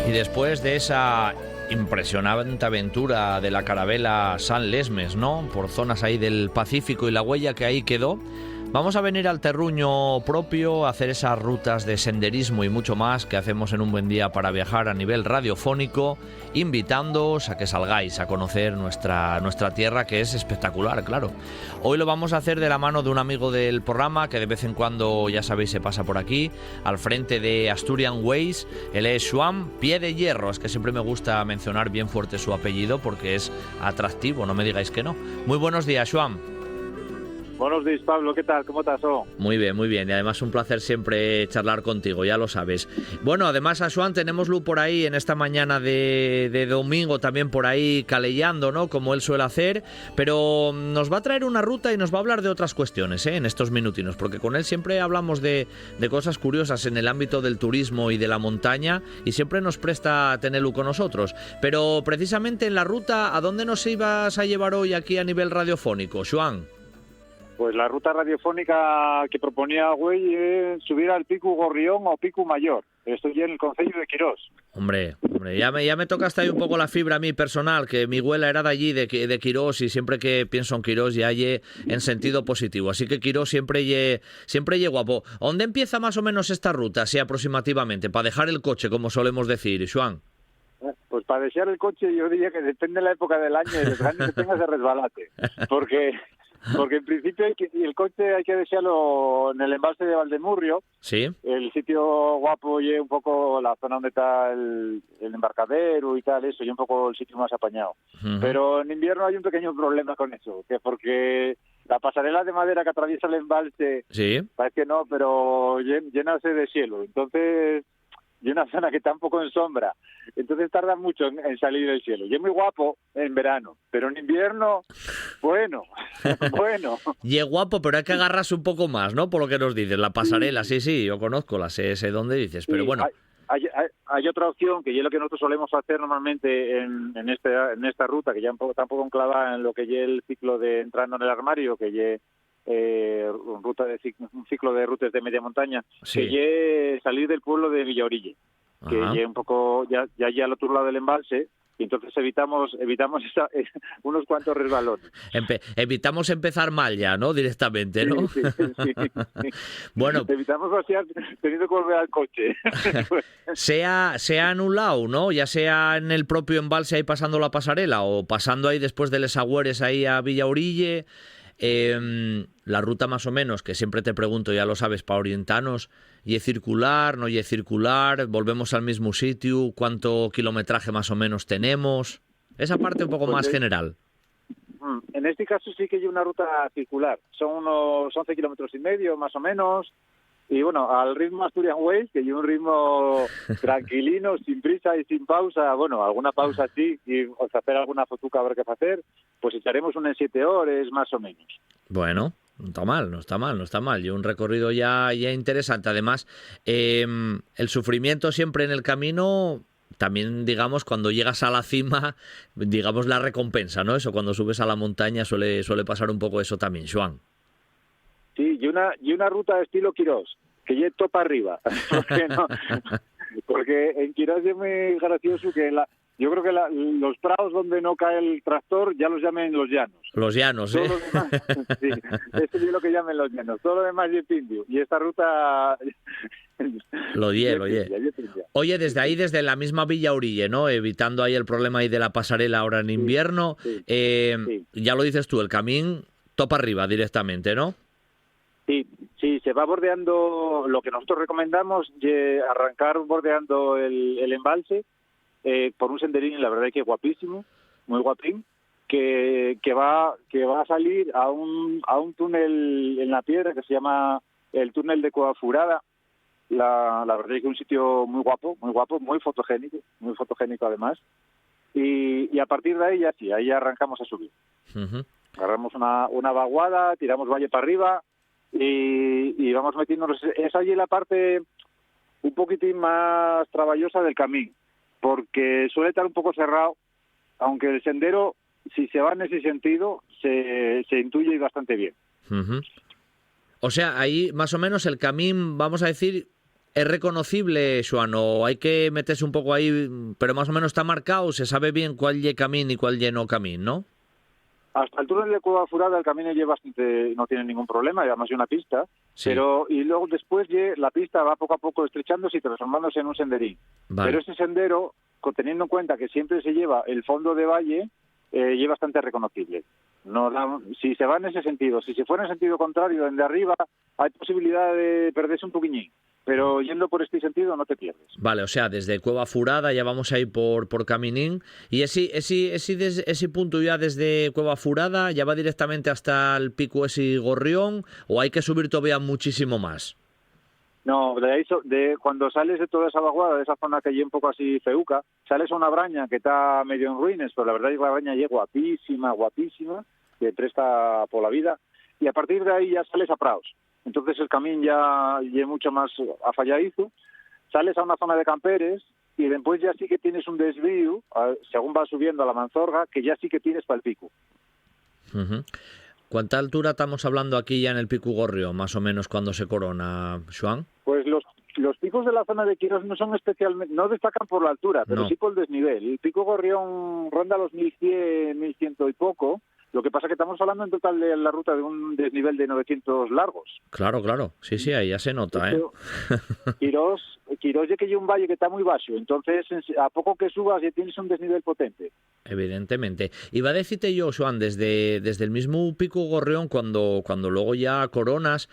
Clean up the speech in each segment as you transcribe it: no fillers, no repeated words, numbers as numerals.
Y después de esa impresionante aventura de la carabela San Lesmes, ¿no? Por zonas ahí del Pacífico y la huella que ahí quedó, vamos a venir al terruño propio, a hacer esas rutas de senderismo y mucho más que hacemos en Un Buen Día para Viajar a nivel radiofónico, invitándoos a que salgáis a conocer nuestra tierra, que es espectacular, claro. Hoy lo vamos a hacer de la mano de un amigo del programa que de vez en cuando, ya sabéis, se pasa por aquí, al frente de Asturian Ways. Él es Joan Pie de Hierro. Es que siempre me gusta mencionar bien fuerte su apellido porque es atractivo, no me digáis que no. Muy buenos días, Joan. Buenos días, Pablo, ¿qué tal? ¿Cómo estás? Muy bien, y además un placer siempre charlar contigo, ya lo sabes. Bueno, además a Joan tenemoslo por ahí en esta mañana de domingo, también por ahí calellando, ¿no? Como él suele hacer, pero nos va a traer una ruta y nos va a hablar de otras cuestiones, en estos minutinos, porque con él siempre hablamos de cosas curiosas en el ámbito del turismo y de la montaña, y siempre nos presta tenerlo con nosotros. Pero precisamente en la ruta, ¿a dónde nos ibas a llevar hoy aquí a nivel radiofónico, Joan? Pues la ruta radiofónica que proponía güey es subir al Pico Gorrión o Pico Mayor. Estoy en el concello de Quirós. Hombre, ya me toca hasta ahí un poco la fibra a mí personal, que mi abuela era de allí, de Quirós, y siempre que pienso en Quirós ya lle en sentido positivo. Así que Quirós siempre lle guapo. ¿Dónde empieza más o menos esta ruta, así aproximadamente, para dejar el coche, como solemos decir, Joan? Pues para desear el coche yo diría que depende de la época del año y de los años que tengas de resbalate. Porque en principio el coche hay que desearlo en el embalse de Valdemurrio. Sí. El sitio guapo y un poco la zona donde está el embarcadero y tal, eso, y un poco el sitio más apañado. Uh-huh. Pero en invierno hay un pequeño problema con eso, que porque la pasarela de madera que atraviesa el embalse, sí, parece que no, pero llenase de cielo. Entonces, y una zona que está un poco en sombra. Entonces tarda mucho en salir del cielo. Y es muy guapo en verano, pero en invierno, bueno. Y es guapo, pero hay que agarrarse un poco más, ¿no? Por lo que nos dices, la pasarela, sí, yo conozco, sé dónde dices, pero bueno. Hay otra opción, que es lo que nosotros solemos hacer normalmente en esta ruta, que ya está un poco enclavada en lo que es el ciclo de entrando en el armario, que es un ciclo de rutas de media montaña, sí, que es salir del pueblo de Villaorille, que es un poco ya al otro lado del embalse, y entonces evitamos unos cuantos resbalones. Evitamos empezar mal ya, ¿no? Directamente, ¿no? Sí. Bueno, evitamos vaciar teniendo que volver al coche. sea en un lado, ¿no? Ya sea en el propio embalse ahí pasando la pasarela o pasando ahí después de Les Agüeres ahí a Villaorille. La ruta más o menos, que siempre te pregunto, ya lo sabes, para orientarnos, ¿y es circular, no y es circular? ¿Volvemos al mismo sitio? ¿Cuánto kilometraje más o menos tenemos? Esa parte un poco más general. En este caso sí que hay una ruta circular. Son unos 11 kilómetros y medio, más o menos. Y bueno, al ritmo Asturian Ways, que hay un ritmo tranquilino, sin prisa y sin pausa, bueno, alguna pausa sí, y hacer alguna fotuca a ver qué hacer, pues echaremos unas 7 horas más o menos. Bueno, no está mal. Y un recorrido ya interesante. Además, el sufrimiento siempre en el camino, también, digamos, cuando llegas a la cima, digamos, la recompensa, ¿no? Eso, cuando subes a la montaña suele pasar un poco eso también, Joan. Sí, y una ruta de estilo Quirós, que ya topa arriba. Porque en Quirós es muy gracioso que yo creo que los prados donde no cae el tractor ya los llamen los llanos. Los llanos, ¿eh? Todo lo demás, sí, esto es lo que llamen los llanos. Todo lo demás es indio. Y esta ruta... Lo oye. Oye, desde la misma Villaorille, ¿no? Evitando ahí el problema ahí de la pasarela ahora en invierno. Sí. Ya lo dices tú, el camín topa arriba directamente, ¿no? Sí, se va bordeando. Lo que nosotros recomendamos es arrancar bordeando el embalse por un senderín, la verdad es que es guapísimo, muy guapín, que va a salir a un túnel en la piedra que se llama el túnel de Cueva Furada. La verdad es que es un sitio muy guapo, muy fotogénico además. Y a partir de ahí ahí arrancamos a subir. Uh-huh. Agarramos una vaguada, tiramos valle para arriba y vamos metiéndonos. Es allí la parte un poquitín más trabajosa del camino, porque suele estar un poco cerrado, aunque el sendero, si se va en ese sentido, se intuye bastante bien. Uh-huh. O sea, ahí más o menos el camino, vamos a decir, ¿Es reconocible, Xoan, o hay que meterse un poco ahí, pero más o menos está marcado, se sabe bien cuál lle camín y cuál lle no camín, ¿no? Hasta el túnel de Cueva Furada el camino lleva bastante, no tiene ningún problema, y además hay una pista, Sí. y luego después la pista va poco a poco estrechándose y transformándose en un senderín. Vale. Pero ese sendero, teniendo en cuenta que siempre se lleva el fondo de valle, es bastante reconocible. Si se va en ese sentido, si se fuera en sentido contrario, desde arriba, hay posibilidad de perderse un poquillín. Pero yendo por este sentido no te pierdes. Vale, o sea, desde Cueva Furada ya vamos a ir por Caminín. ¿Y ese punto ya desde Cueva Furada ya va directamente hasta el pico ese Gorrión o hay que subir todavía muchísimo más? No, cuando sales de toda esa vaguada, de esa zona que hay un poco así feuca, sales a una braña que está medio en ruines, pero la verdad es que la braña es guapísima, que presta por la vida, y a partir de ahí ya sales a praos. Entonces el camino ya es mucho más afalladizo, sales a una zona de camperes y después ya sí que tienes un desvío, según vas subiendo a la Manzorga, que ya sí que tienes para el pico. Uh-huh. ¿Cuánta altura estamos hablando aquí ya en el pico Gorrión, más o menos cuando se corona, Xoan? Pues los picos de la zona de Quirós no son especialmente, no destacan por la altura, pero No. sí por el desnivel. El pico Gorrión ronda los 1100, 1100 y poco. Lo que pasa que estamos hablando en total de la ruta de un desnivel de 900 largos. Claro, sí, ahí ya se nota, ¿eh? Quirós ya que hay un valle que está muy bajo, entonces a poco que subas ya tienes un desnivel potente. Evidentemente. Iba a decirte yo, Xoan, desde el mismo pico Gorrión, cuando luego ya coronas,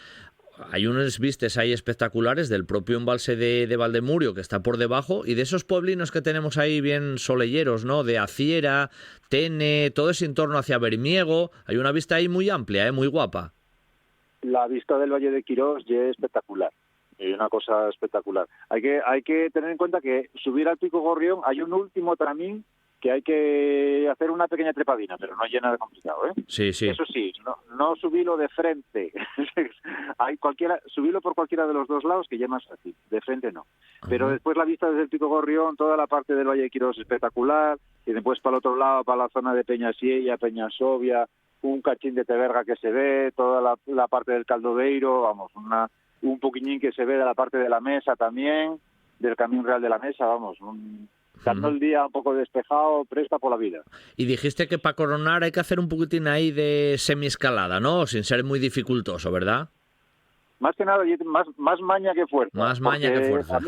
hay unos vistes ahí espectaculares del propio embalse de Valdemurio que está por debajo y de esos pueblinos que tenemos ahí bien solelleros, ¿no? De Aciera, Tene, todo ese entorno hacia Bermiego. Hay una vista ahí muy amplia, muy guapa. La vista del Valle de Quirós ya es espectacular. Es una cosa espectacular. Hay que tener en cuenta que subir al pico Gorrión hay un último tramín que hay que hacer una pequeña trepadina, pero no es nada complicado, ¿eh? Sí. Eso sí, no subirlo de frente. Subirlo por cualquiera de los dos lados, que ya es más fácil. De frente no. Pero después la vista desde el pico Gorrión, toda la parte del Valle de Quirós es espectacular, y después para el otro lado, para la zona de Peñasiella, Peñasovia, un cachín de Teberga que se ve, toda la parte del Caldobeiro, vamos, un poquillín que se ve de la parte de la Mesa también, del Camino Real de la Mesa, vamos, estando el día un poco despejado, presta por la vida. Y dijiste que para coronar hay que hacer un poquitín ahí de semiescalada, ¿no? Sin ser muy dificultoso, ¿verdad? Más que nada, más maña que fuerza. Más maña que fuerza.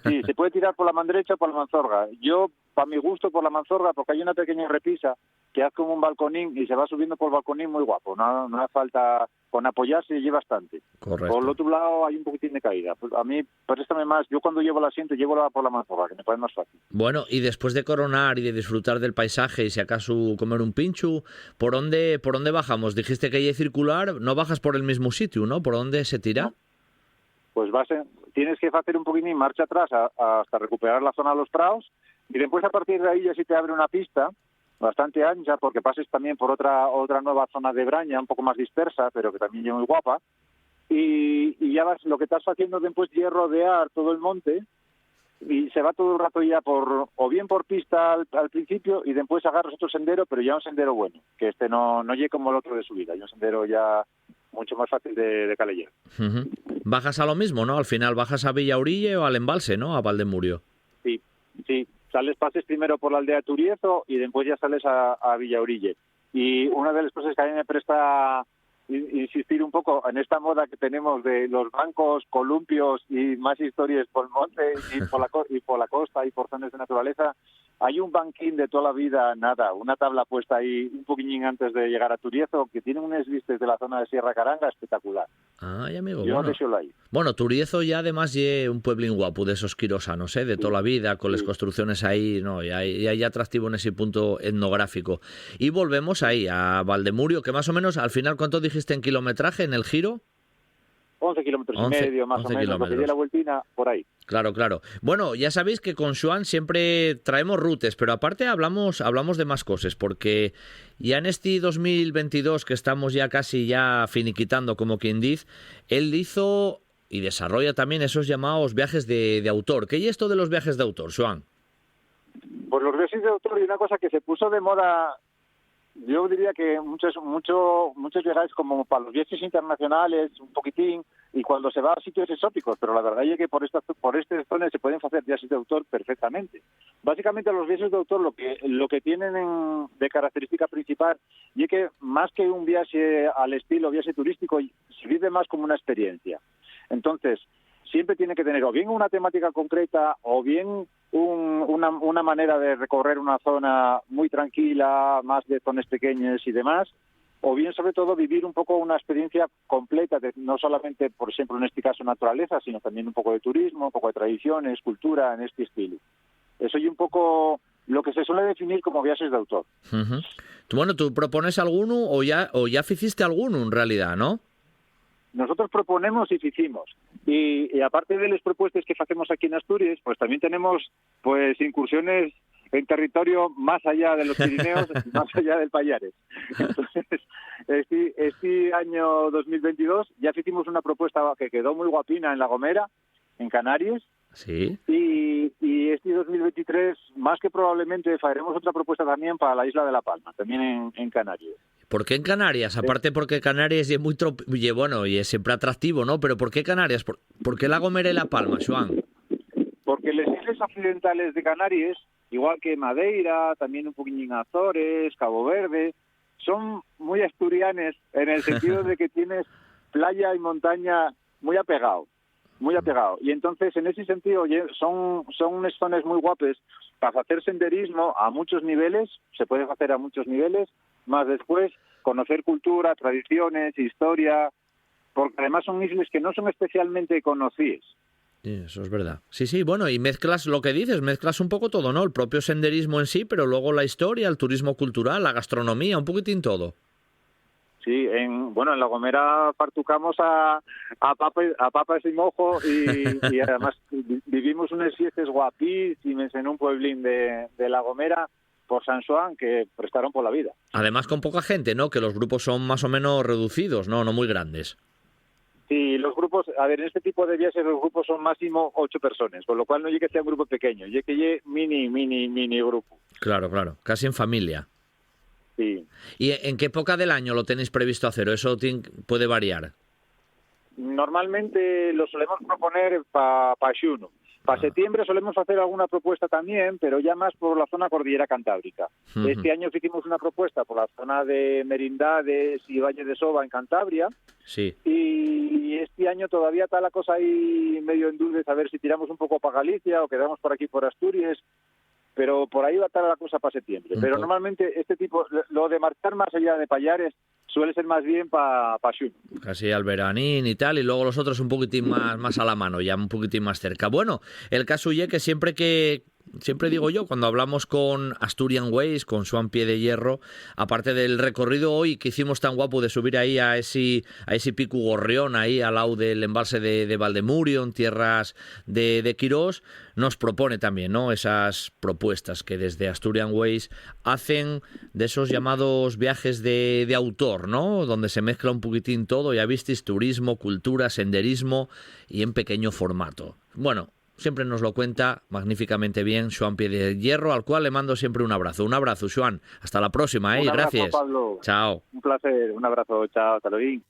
Sí, se puede tirar por la mandrecha o por la Manzorga. Yo, para mi gusto, por la Manzorga, porque hay una pequeña repisa que hace como un balconín y se va subiendo por el balconín muy guapo. No hace falta, con apoyarse y bastante. Correcto. Por el otro lado hay un poquitín de caída. Pues a mí, préstame más. Yo cuando llevo el asiento, llevo por la Manzorga, que me parece más fácil. Bueno, y después de coronar y de disfrutar del paisaje y si acaso comer un pincho, ¿por dónde bajamos? Dijiste que hay circular, no bajas por el mismo sitio, ¿no? ¿Por dónde se tira? No. Pues tienes que hacer un poquitín marcha atrás hasta recuperar la zona de los praos y después a partir de ahí ya sí te abre una pista bastante ancha porque pases también por otra nueva zona de braña un poco más dispersa pero que también es muy guapa y ya lo que estás haciendo después es rodear todo el monte y se va todo el rato ya o bien por pista al principio y después agarras otro sendero pero ya un sendero bueno que no llegue como el otro de subida, hay un sendero ya mucho más fácil de calellar. Uh-huh. Bajas a lo mismo, ¿no? Al final bajas a Villaurille o al embalse, ¿no? A Valdemurio. Sí. Pases primero por la aldea de Turiezo y después ya sales a Villaurille. Y una de las cosas que a mí me presta insistir un poco en esta moda que tenemos de los bancos, columpios y más historias por el monte y por la costa y por zonas de naturaleza, hay un banquín de toda la vida, una tabla puesta ahí un poquillín antes de llegar a Turiezo que tiene unas vistas de la zona de Sierra Caranga espectacular. Ay, amigo, Yo bueno. Ahí. Bueno, Turiezo ya además es un pueblín guapo de esos quirosanos, ¿eh? De toda la vida, con las construcciones ahí, no, y hay atractivo en ese punto etnográfico. Y volvemos ahí, a Valdemurio, que más o menos, al final, ¿cuánto dijiste en kilometraje en el giro? 11 kilómetros y medio, más o menos, porque di la vueltina por ahí. Claro. Bueno, ya sabéis que con Xoan siempre traemos rutes, pero aparte hablamos de más cosas, porque ya en este 2022, que estamos ya casi ya finiquitando, como quien dice, él hizo y desarrolla también esos llamados viajes de autor. ¿Qué es esto de los viajes de autor, Xoan? Pues los viajes de autor y una cosa que se puso de moda. Yo diría que muchos viajáis como para los viajes internacionales, un poquitín, y cuando se va a sitios exóticos, pero la verdad es que por estas zonas se pueden hacer viajes de autor perfectamente. Básicamente los viajes de autor lo que tienen de característica principal y que más que un viaje al estilo viaje turístico, se vive más como una experiencia. Entonces, siempre tiene que tener o bien una temática concreta o bien una manera de recorrer una zona muy tranquila, más de zonas pequeñas y demás, o bien sobre todo vivir un poco una experiencia completa, no solamente, por ejemplo, en este caso naturaleza, sino también un poco de turismo, un poco de tradiciones, cultura, en este estilo. Eso y un poco lo que se suele definir como viajes de autor. Uh-huh. Bueno, ¿tú propones alguno o ya hiciste alguno en realidad, no? Nosotros proponemos y hicimos. Y aparte de las propuestas que hacemos aquí en Asturias, pues también tenemos pues incursiones en territorio más allá de los Pirineos, más allá del Pallares. Entonces, este año 2022 ya hicimos una propuesta que quedó muy guapina en La Gomera, en Canarias. Sí. Y este 2023, más que probablemente, haremos otra propuesta también para la isla de La Palma, también en Canarias. ¿Por qué en Canarias? Aparte porque Canarias es muy y es siempre atractivo, ¿no? Pero ¿por qué Canarias? ¿Por qué La Gomera y La Palma, Joan? Porque las islas occidentales de Canarias, igual que Madeira, también un poquillo Azores, Cabo Verde, son muy asturianes en el sentido de que tienes playa y montaña muy apegado. Y entonces, en ese sentido, son unas zonas muy guapas para hacer senderismo a muchos niveles, se puede hacer a muchos niveles, más después conocer cultura, tradiciones, historia, porque además son islas que no son especialmente conocidas. Sí, eso es verdad. Sí, bueno, y mezclas lo que dices, mezclas un poco todo, ¿no? El propio senderismo en sí, pero luego la historia, el turismo cultural, la gastronomía, un poquitín todo. Sí, en La Gomera partucamos a papas y mojo y además vivimos unas fiestas guapísimas en un pueblín de La Gomera por San Xoán que prestaron por la vida. Además con poca gente, ¿no? Que los grupos son más o menos reducidos, ¿no? No muy grandes. Sí, los grupos, en este tipo de viajes los grupos son máximo 8 personas, con lo cual no llegue que sea un grupo pequeño, llegue que llegue mini grupo. Claro, casi en familia. Sí. ¿Y en qué época del año lo tenéis previsto hacer? ¿O eso puede variar? Normalmente lo solemos proponer para xuno. Para septiembre solemos hacer alguna propuesta también, pero ya más por la zona cordillera cantábrica. Uh-huh. Este año hicimos una propuesta por la zona de Merindades y Valle de Soba en Cantabria. Sí. Y este año todavía está la cosa ahí medio en duda, a ver si tiramos un poco para Galicia o quedamos por aquí por Asturias. Pero por ahí va a estar la cosa para septiembre. Pero normalmente este tipo, lo de marchar más allá de Pallares, suele ser más bien para xuno. Casi al veranín y tal, y luego los otros un poquitín más a la mano, ya un poquitín más cerca. Bueno, el caso es que siempre digo yo, cuando hablamos con Asturian Ways, con Xoan Pie de Hierro, aparte del recorrido hoy que hicimos tan guapo de subir ahí a ese pico Gorrión, ahí al lado del embalse de Valdemurio, en tierras de Quirós, nos propone también, ¿no? Esas propuestas que desde Asturian Ways hacen de esos llamados viajes de autor, ¿no? Donde se mezcla un poquitín todo, ya visteis, turismo, cultura, senderismo y en pequeño formato. Bueno, siempre nos lo cuenta magníficamente bien Xoan Pie de Hierro, al cual le mando siempre un abrazo. Un abrazo, Xoan. Hasta la próxima, Un abrazo, gracias. Pablo. Chao. Un placer, un abrazo, chao, hasta luego.